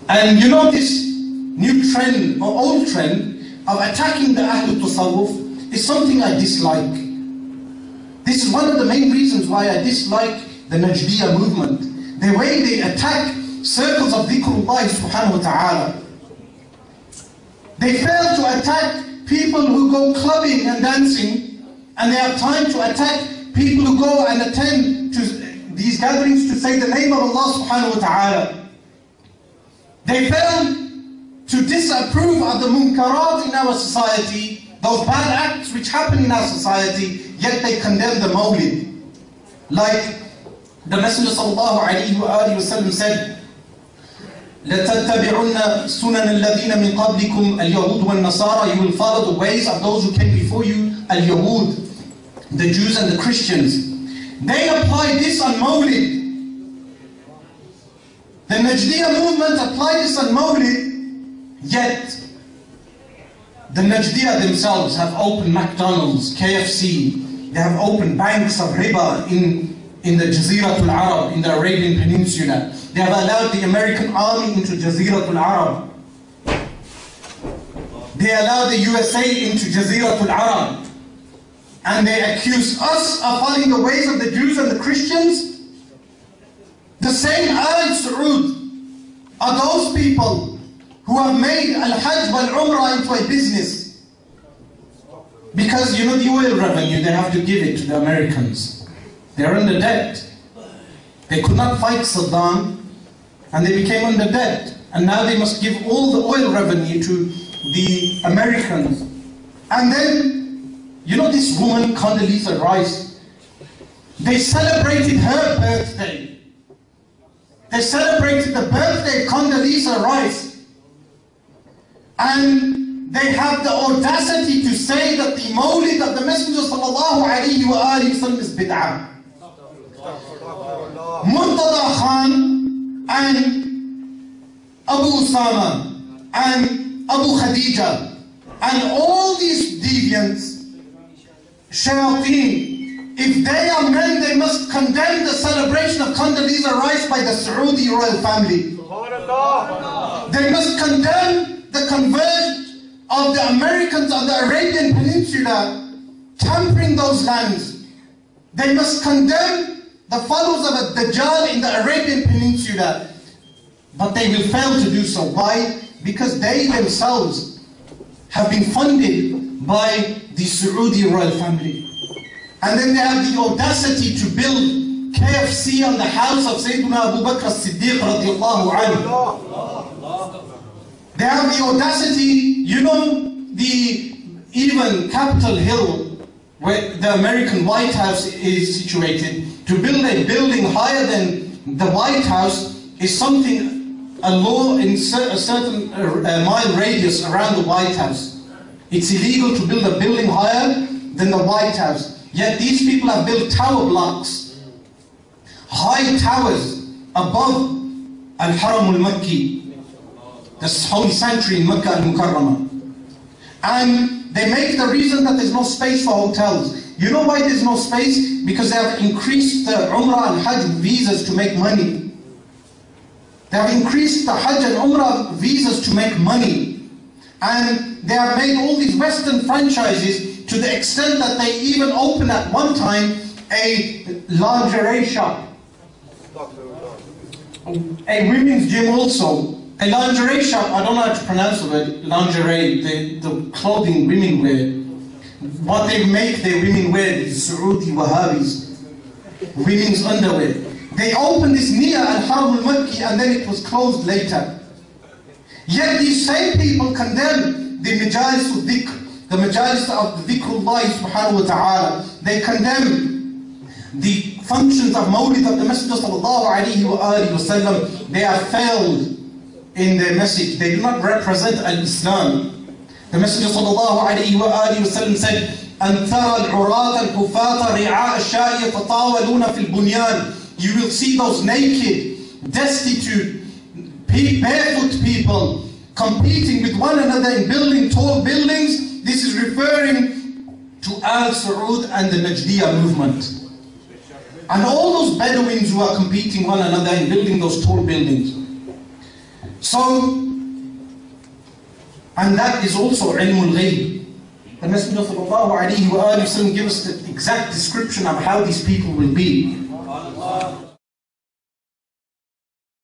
And you know, this new trend or old trend of attacking the Ahlul Tasawwuf is something I dislike. This is one of the main reasons why I dislike the Najdiyya movement. The way they attack circles of dhikrullah subhanahu wa ta'ala. They fail to attack people who go clubbing and dancing, and they have time to attack people who go and attend to these gatherings to say the name of Allah subhanahu wa ta'ala. They fail to disapprove of the munkarat in our society, those bad acts which happen in our society, yet they condemn the mawlid. Like the Messenger sallallahu alayhi wa sallam said, لَتَتَّبِعُنَّ سُنَنَ الَّذِينَ مِنْ قَبْلِكُمْ الْيَهُودُ وَالنَّصَارَى. You will follow the ways of those who came before you, al-Yahud, the Jews and the Christians. They apply this on Mawlid. The Najdiyya movement apply this on Mawlid, yet the Najdiyya themselves have opened McDonald's, KFC, they have opened banks of riba in the Jaziratul Arab, in the Arabian Peninsula. They have allowed the American army into Jaziratul Arab. They allowed the USA into Jaziratul Arab. And they accuse us of following the ways of the Jews and the Christians. The same Al Saud are those people who have made Al-Hajj wal-Umrah into a business. Because you know the oil revenue, they have to give it to the Americans. They are under debt. They could not fight Saddam and they became under debt. And now they must give all the oil revenue to the Americans. And then, you know this woman, Condoleezza Rice, they celebrated her birthday. They celebrated the birthday of Condoleezza Rice. And they have the audacity to say that the Mawlid of the Messenger sallallahu alayhi wa sallam is bid'ah. Murtada Khan and Abu Usama and Abu Khadija and all these deviants, shayateen, if they are men, they must condemn the celebration of Condoleezza Rice by the Saudi royal family. They must condemn the conversion of the Americans of the Arabian Peninsula tampering those lands. They must condemn the followers of Dajjal in the Arabian Peninsula. But they will fail to do so. Why? Because they themselves have been funded by the Saudi royal family. And then they have the audacity to build KFC on the house of Sayyidina Abu Bakr as-Siddiq radiallahu anhu. They have the audacity, you know, even Capitol Hill, where the American White House is situated, to build a building higher than the White House is something, a law in a certain mile radius around the White House. It's illegal to build a building higher than the White House. Yet these people have built tower blocks, high towers above Al-Haram al-Makki, the holy sanctuary in Makkah al-Mukarramah. And they make the reason that there's no space for hotels. You know why there's no space? Because they have increased the Umrah and Hajj visas to make money. They have increased the Hajj and Umrah visas to make money. And they have made all these Western franchises to the extent that they even opened at one time a lingerie shop. A women's gym also. A lingerie shop, I don't know how to pronounce the word, lingerie, the clothing women wear. What they make their women wear, the Saudi Wahhabis, women's underwear. They opened this near Al-Haram al-Makki and then it was closed later. Yet these same people condemn the majalis of dhikr, the majalis of the dhikrullah subhanahu wa ta'ala. They condemn the functions of Mawlid of the Messenger sallallahu alayhi wa sallam. They have failed in their message. They do not represent al-Islam. The Messenger sallallahu alayhi wa sallam said, أَنْ تَرَى الْعُرَاةَ الْكُفَاةَ رِعَاءَ الشَّاءِ يَتَطَاوَلُونَ فِي الْبُنْيَانِ. You will see those naked, destitute, barefoot people competing with one another in building tall buildings. This is referring to Al Saud and the Najdiyya movement. And all those Bedouins who are competing one another in building those tall buildings. So, and that is also ilmul ghayb. The Messenger sallallahu alayhi wa sallam gives us the exact description of how these people will be.